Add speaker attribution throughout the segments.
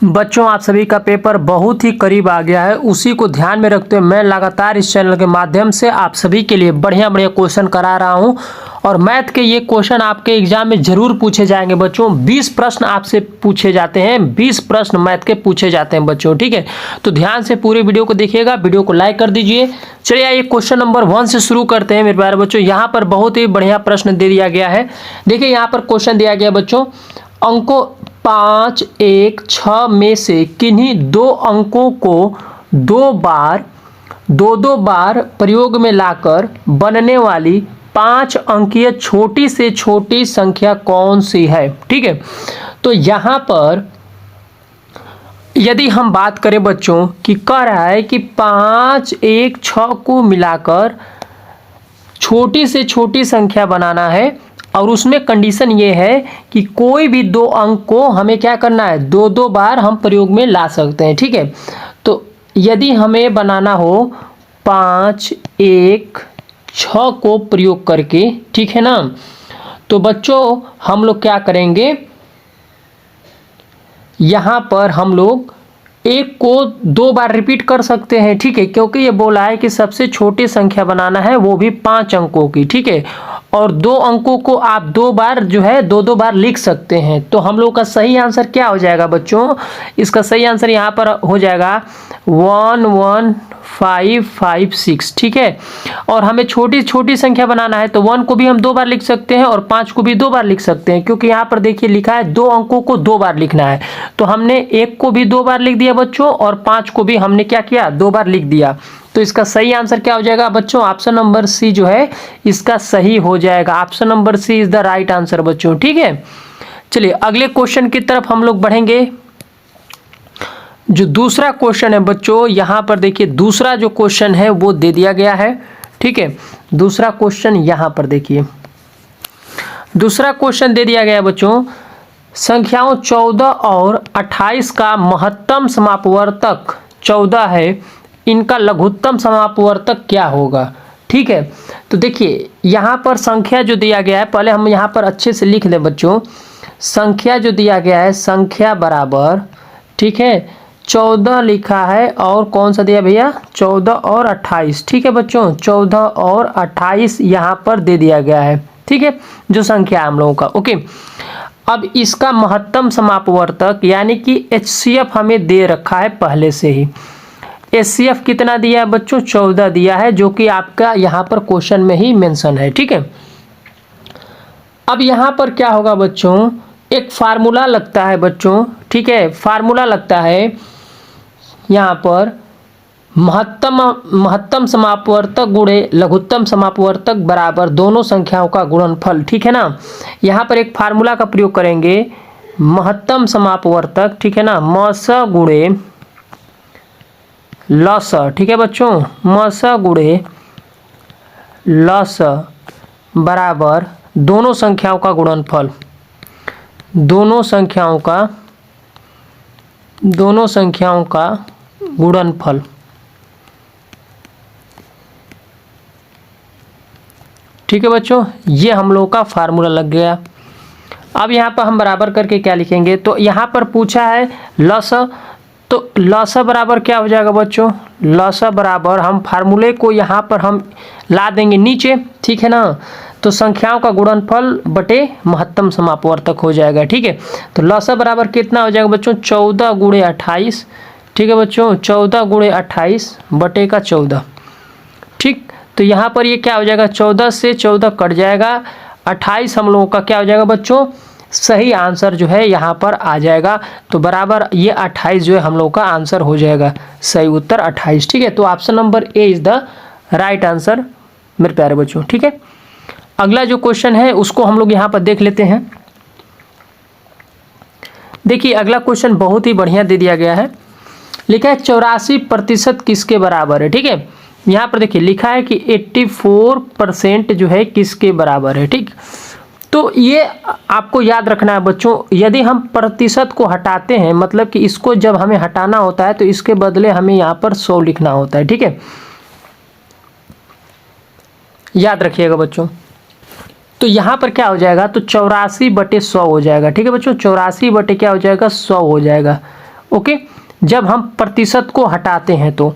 Speaker 1: बच्चों, आप सभी का पेपर बहुत ही करीब आ गया है। उसी को ध्यान में रखते हुए मैं लगातार इस चैनल के माध्यम से आप सभी के लिए बढ़िया बढ़िया क्वेश्चन करा रहा हूं और मैथ के ये क्वेश्चन आपके एग्जाम में जरूर पूछे जाएंगे बच्चों। 20 प्रश्न आपसे पूछे जाते हैं, 20 प्रश्न मैथ के पूछे जाते हैं बच्चों, ठीक है। तो ध्यान से पूरे वीडियो को देखिएगा, वीडियो को लाइक कर दीजिए। चलिए आइए क्वेश्चन नंबर 1 से शुरू करते हैं मेरे प्यारे बच्चों। यहाँ पर बहुत ही बढ़िया प्रश्न दे दिया गया है। देखिए यहाँ पर क्वेश्चन दिया गया बच्चों, अंकों 5, 1, 6 में से किन्हीं दो अंकों को दो बार प्रयोग में लाकर बनने वाली 5 अंकीय छोटी से छोटी संख्या कौन सी है, ठीक है। तो यहाँ पर यदि हम बात करें बच्चों कि कह रहा है कि 5, 1, 6 को मिलाकर छोटी से छोटी संख्या बनाना है और उसमें कंडीशन ये है कि कोई भी दो अंक को हमें क्या करना है, दो बार हम प्रयोग में ला सकते हैं, ठीक है। तो यदि हमें बनाना हो 5, 1, 6 को प्रयोग करके, ठीक है ना, तो बच्चों हम लोग क्या करेंगे, यहाँ पर हम लोग 1 को 2 बार रिपीट कर सकते हैं, ठीक है, क्योंकि ये बोला है कि सबसे छोटी संख्या बनाना है वो भी 5 अंकों की, ठीक है। और 2 अंकों को आप 2 बार जो है दो बार लिख सकते हैं। तो हम लोग का सही आंसर क्या हो जाएगा बच्चों, इसका सही आंसर यहाँ पर हो जाएगा 11556, ठीक है। और हमें छोटी छोटी संख्या बनाना है तो 1 को भी हम 2 बार लिख सकते हैं और 5 को भी 2 बार लिख सकते हैं, क्योंकि यहाँ पर देखिए लिखा है 2 अंकों को 2 बार लिखना है। तो हमने 1 को भी 2 बार लिख दिया बच्चों और 5 को भी हमने क्या किया, 2 बार लिख दिया। तो इसका सही आंसर क्या हो जाएगा बच्चों, ऑप्शन नंबर सी जो है इसका सही हो जाएगा। Option number C is the right answer बच्चों, ठीक है। चलिए अगले क्वेश्चन की तरफ हम लोग बढ़ेंगे। जो दूसरा क्वेश्चन है बच्चों, यहाँ पर देखिए दूसरा जो क्वेश्चन है वो दे दिया गया है, ठीक है। दूसरा क्वेश्चन यहाँ पर देखिए, दूसरा क्वेश्चन दे दिया गया है बच्चों, संख्याओं 14 और 28 का महत्तम समापवर्तक 14 है, इनका लघुत्तम समापवर्तक क्या होगा, ठीक है। तो देखिए यहाँ पर संख्या जो दिया गया है, पहले हम यहाँ पर अच्छे से लिख लें बच्चों। संख्या जो दिया गया है, संख्या बराबर, ठीक है, 14 लिखा है और कौन सा दिया भैया, 14 और 28, ठीक है बच्चों। 14 और 28 यहाँ पर दे दिया गया है, ठीक है, जो संख्या है हम लोगों का, ओके। अब इसका महत्तम समापवर्तक यानी कि HCF हमें दे रखा है पहले से ही। HCF कितना दिया है बच्चों, 14 दिया है, जो कि आपका यहाँ पर क्वेश्चन में ही मेंशन है, ठीक है। अब यहाँ पर क्या होगा बच्चों, एक फार्मूला लगता है बच्चों, ठीक है, फार्मूला लगता है यहाँ पर महत्तम समापवर्तक गुणे लघुत्तम समापवर्तक बराबर दोनों संख्याओं का गुणनफल, ठीक है ना। यहाँ पर एक फार्मूला का प्रयोग करेंगे, महत्तम समापवर्तक, ठीक है ना, मस गुणे लस, ठीक है बच्चों, मस गुणे लस बराबर दोनों संख्याओं का गुणनफल, दोनों संख्याओं का गुणनफल, ठीक है बच्चों। ये हम लोग का फार्मूला लग गया। अब यहाँ पर हम बराबर करके क्या लिखेंगे, तो यहाँ पर पूछा है लस, तो लस बराबर क्या हो जाएगा बच्चों, लस बराबर हम फार्मूले को यहाँ पर हम ला देंगे नीचे, ठीक है ना। तो संख्याओं का गुणनफल बटे महत्तम समापवर्तक हो जाएगा, ठीक है। तो लस बराबर कितना हो जाएगा बच्चों, 14 गुणे 28, ठीक है बच्चों, 14 गुणे 28 बटे का 14, ठीक। तो यहाँ पर ये क्या हो जाएगा, 14 से 14 कट जाएगा, 28 हम लोगों का क्या हो जाएगा बच्चों, सही आंसर जो है यहाँ पर आ जाएगा। तो बराबर ये 28 जो है हम लोग का आंसर हो जाएगा, सही उत्तर 28, ठीक है। तो option number A is the right answer मेरे प्यारे बच्चों, ठीक है। अगला जो क्वेश्चन है उसको हम लोग यहाँ पर देख लेते हैं। देखिए अगला क्वेश्चन बहुत ही बढ़िया दे दिया गया है, लिखा है 84% किसके बराबर है, ठीक है। यहाँ पर देखिए लिखा है कि 84% जो है किसके बराबर है, ठीक। तो ये आपको याद रखना है बच्चों, यदि हम प्रतिशत को हटाते हैं, मतलब कि इसको जब हमें हटाना होता है तो इसके बदले हमें यहाँ पर 100 लिखना होता है, ठीक है, याद रखिएगा बच्चों। तो यहाँ पर क्या हो जाएगा, तो 84/100 हो जाएगा, ठीक है बच्चों, 84 बटे क्या हो जाएगा, 100 हो जाएगा, ओके, जब हम प्रतिशत को हटाते हैं तो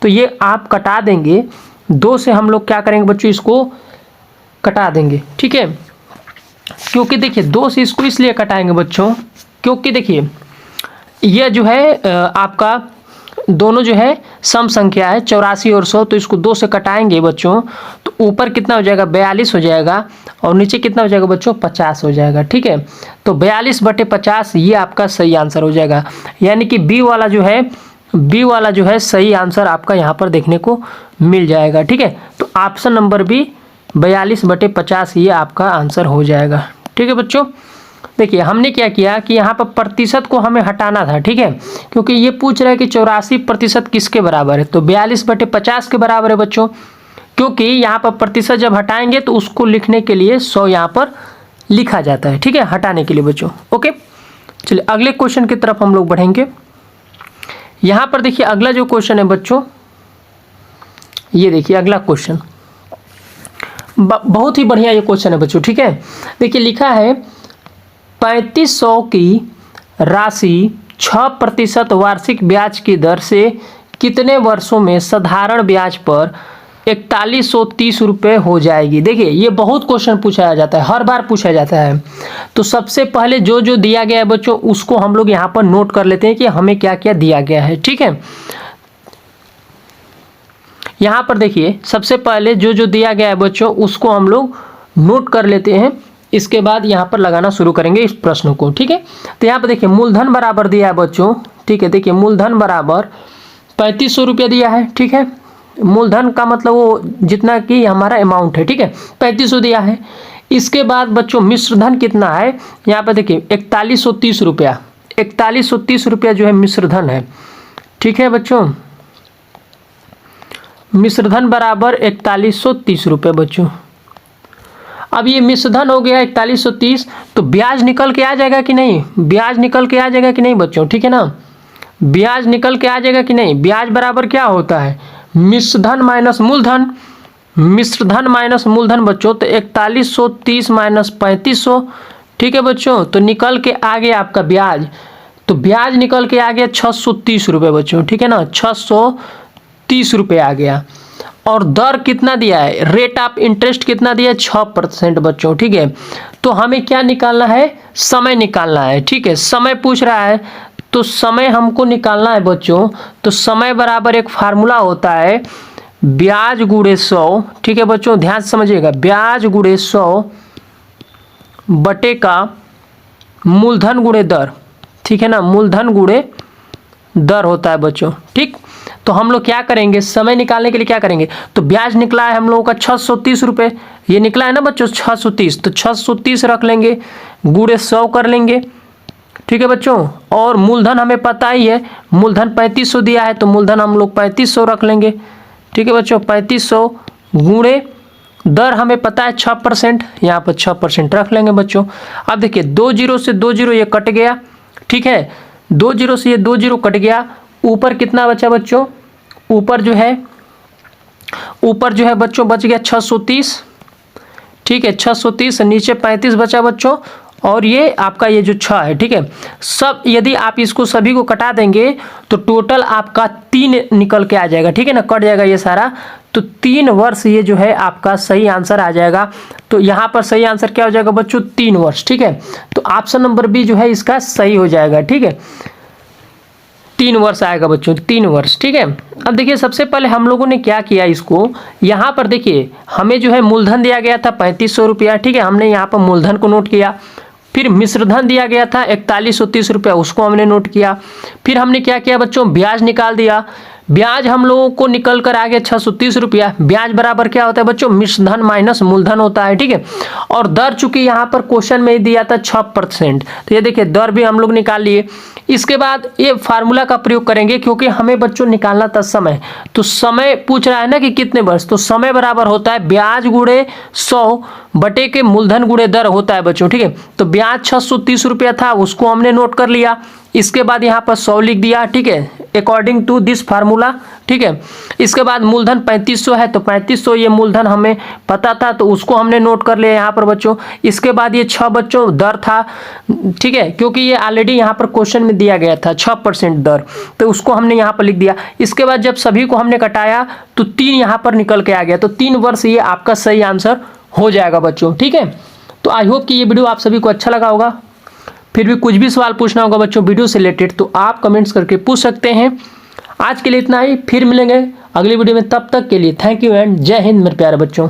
Speaker 1: ये आप कटा देंगे, 2 से हम लोग क्या करेंगे बच्चों, इसको कटा देंगे, ठीक है। क्योंकि देखिए 2 से इसको इसलिए कटाएंगे बच्चों, क्योंकि देखिए यह जो है आपका दोनों जो है सम संख्या है 84 और 100, तो इसको 2 से कटाएंगे बच्चों तो ऊपर कितना हो जाएगा 42 हो जाएगा और नीचे कितना हो जाएगा बच्चों 50 हो जाएगा, ठीक है। तो 42/50 ये आपका सही आंसर हो जाएगा, यानी कि बी वाला जो है सही आंसर आपका यहाँ पर देखने को मिल जाएगा, ठीक है। तो ऑप्शन नंबर बी 42/50 ये आपका आंसर हो जाएगा, ठीक है बच्चों। देखिए हमने क्या किया कि यहाँ पर प्रतिशत को हमें हटाना था, ठीक है, क्योंकि ये पूछ रहा है कि 84% किसके बराबर है, तो 42/50 के बराबर है बच्चों। क्योंकि यहाँ पर प्रतिशत जब हटाएंगे तो उसको लिखने के लिए 100 यहाँ पर लिखा जाता है, ठीक है, हटाने के लिए बच्चों। ओके, चलिए अगले क्वेश्चन की तरफ हम लोग बढ़ेंगे। यहाँ पर देखिए अगला जो क्वेश्चन है बच्चों, ये देखिए अगला क्वेश्चन बहुत ही बढ़िया ये क्वेश्चन है बच्चों, ठीक है। देखिए लिखा है 3500 की राशि 6% वार्षिक ब्याज की दर से कितने वर्षों में साधारण ब्याज पर 4130 रुपये हो जाएगी। देखिए ये बहुत क्वेश्चन पूछा जाता है, हर बार पूछा जाता है। तो सबसे पहले जो जो दिया गया है बच्चों उसको हम लोग यहाँ पर नोट कर लेते हैं कि हमें क्या क्या दिया गया है, ठीक है। यहाँ पर देखिए सबसे पहले जो जो दिया गया है बच्चों उसको हम लोग नोट कर लेते हैं, इसके बाद यहाँ पर लगाना शुरू करेंगे इस प्रश्न को, ठीक है। तो यहाँ पर देखिए मूलधन बराबर दिया है बच्चों, ठीक है। देखिए मूलधन बराबर 3500 रुपया दिया है, ठीक है। मूलधन का मतलब वो जितना कि हमारा अमाउंट है, ठीक है, 3500 दिया है। इसके बाद बच्चों मिश्रधन कितना है, यहाँ पर देखिए 4130 रुपया, 4130 रुपया जो है मिश्रधन है, ठीक है बच्चों। मिश्रधन बराबर 4130 रुपये बच्चों। अब ये मिश्रधन हो गया 4130, तो ब्याज निकल के आ जाएगा कि नहीं, ब्याज निकल के आ जाएगा कि नहीं बच्चों, ठीक है ना, ब्याज निकल के आ जाएगा कि नहीं। ब्याज बराबर क्या होता है, मिश्रधन माइनस मूलधन, मिश्रधन माइनस मूलधन बच्चों, तो 4130 माइनस 3500, ठीक है बच्चों। तो निकल के आ गया आपका ब्याज, तो ब्याज निकल के आ गया 630 रुपये बच्चों, ठीक है ना, 630 रुपये आ गया। और दर कितना दिया है, रेट ऑफ इंटरेस्ट कितना दिया है 6% बच्चों, ठीक है। तो हमें क्या निकालना है, समय निकालना है, ठीक है। समय पूछ रहा है तो समय हमको निकालना है बच्चों। तो समय बराबर एक फार्मूला होता है ब्याज गुणे 100, ठीक है बच्चों, ध्यान से समझिएगा, ब्याज गुणे 100 बटे का मूलधन गुणे दर, ठीक है ना, मूलधन गुणे दर होता है बच्चों, ठीक। तो हम लोग क्या करेंगे, समय निकालने के लिए क्या करेंगे, तो ब्याज निकला है हम लोगों का 630 रुपये, ये निकला है ना बच्चों 630, तो 630 रख लेंगे, गुणे 100 कर लेंगे, ठीक है बच्चों। और मूलधन हमें पता ही है, मूलधन 3500 दिया है, तो मूलधन हम लोग 3500 रख लेंगे, ठीक है बच्चों। 3500 गुणे दर हमें पता है 6%, यहाँ पर 6% रख लेंगे बच्चों। अब देखिए 2 जीरो से 2 जीरो ये कट गया, ठीक है, 2 जीरो से ये 2 जीरो कट गया, ऊपर कितना बचा बच्चों, ऊपर जो है बच्चों बच गया 630, ठीक है, 630, नीचे 35 बचा बच्चों, और ये आपका ये जो 6 है, ठीक है। सब यदि आप इसको सभी को कटा देंगे तो टोटल आपका 3 निकल के आ जाएगा, ठीक है ना, कट जाएगा ये सारा, तो 3 वर्ष ये जो है आपका सही आंसर आ जाएगा। तो यहाँ पर सही आंसर क्या हो जाएगा बच्चों, 3 वर्ष, ठीक है। तो ऑप्शन नंबर बी जो है इसका सही हो जाएगा, ठीक है, 3 वर्ष आएगा बच्चों, 3 वर्ष, ठीक है। अब देखिए सबसे पहले हम लोगों ने क्या किया, इसको यहाँ पर देखिए हमें जो है मूलधन दिया गया था 3500 रुपया, ठीक है, हमने यहाँ पर मूलधन को नोट किया। फिर मिश्रधन दिया गया था 4130 रुपया, उसको हमने नोट किया। फिर हमने क्या किया बच्चों, ब्याज निकाल दिया। ब्याज हम लोगों को निकल कर आ गया 630 रुपया। ब्याज बराबर क्या होता है बच्चों, मिश्रधन माइनस मूलधन होता है, ठीक है। और दर चूंकि यहाँ पर क्वेश्चन में ही दिया था 6%, तो ये देखिए दर भी हम लोग निकाल लिए। इसके बाद ये फार्मूला का प्रयोग करेंगे, क्योंकि हमें बच्चों निकालना था समय। तो समय पूछ रहा है ना कि कितने वर्ष, तो समय बराबर होता है ब्याज गुणे 100 बटे के मूलधन गुणे दर होता है बच्चों, ठीक है। तो ब्याज 630 रुपया था, उसको हमने नोट कर लिया। इसके बाद यहाँ पर 100 लिख दिया, ठीक है, अकॉर्डिंग टू दिस फार्मूला, ठीक है। इसके बाद मूलधन 3500 है, तो 3500 ये मूलधन हमें पता था, तो उसको हमने नोट कर लिया यहाँ पर बच्चों। इसके बाद ये 6 बच्चों दर था, ठीक है, क्योंकि ये ऑलरेडी यहाँ पर क्वेश्चन में दिया गया था 6% दर, तो उसको हमने यहाँ पर लिख दिया। इसके बाद जब सभी को हमने कटाया तो 3 यहाँ पर निकल के आ गया, तो 3 वर्ष ये आपका सही आंसर हो जाएगा बच्चों, ठीक है। तो आई होप कि ये वीडियो आप सभी को अच्छा लगा होगा। फिर भी कुछ भी सवाल पूछना होगा बच्चों वीडियो से रिलेटेड तो आप कमेंट्स करके पूछ सकते हैं। आज के लिए इतना ही, फिर मिलेंगे अगली वीडियो में, तब तक के लिए थैंक यू एंड जय हिंद मेरे प्यारे बच्चों।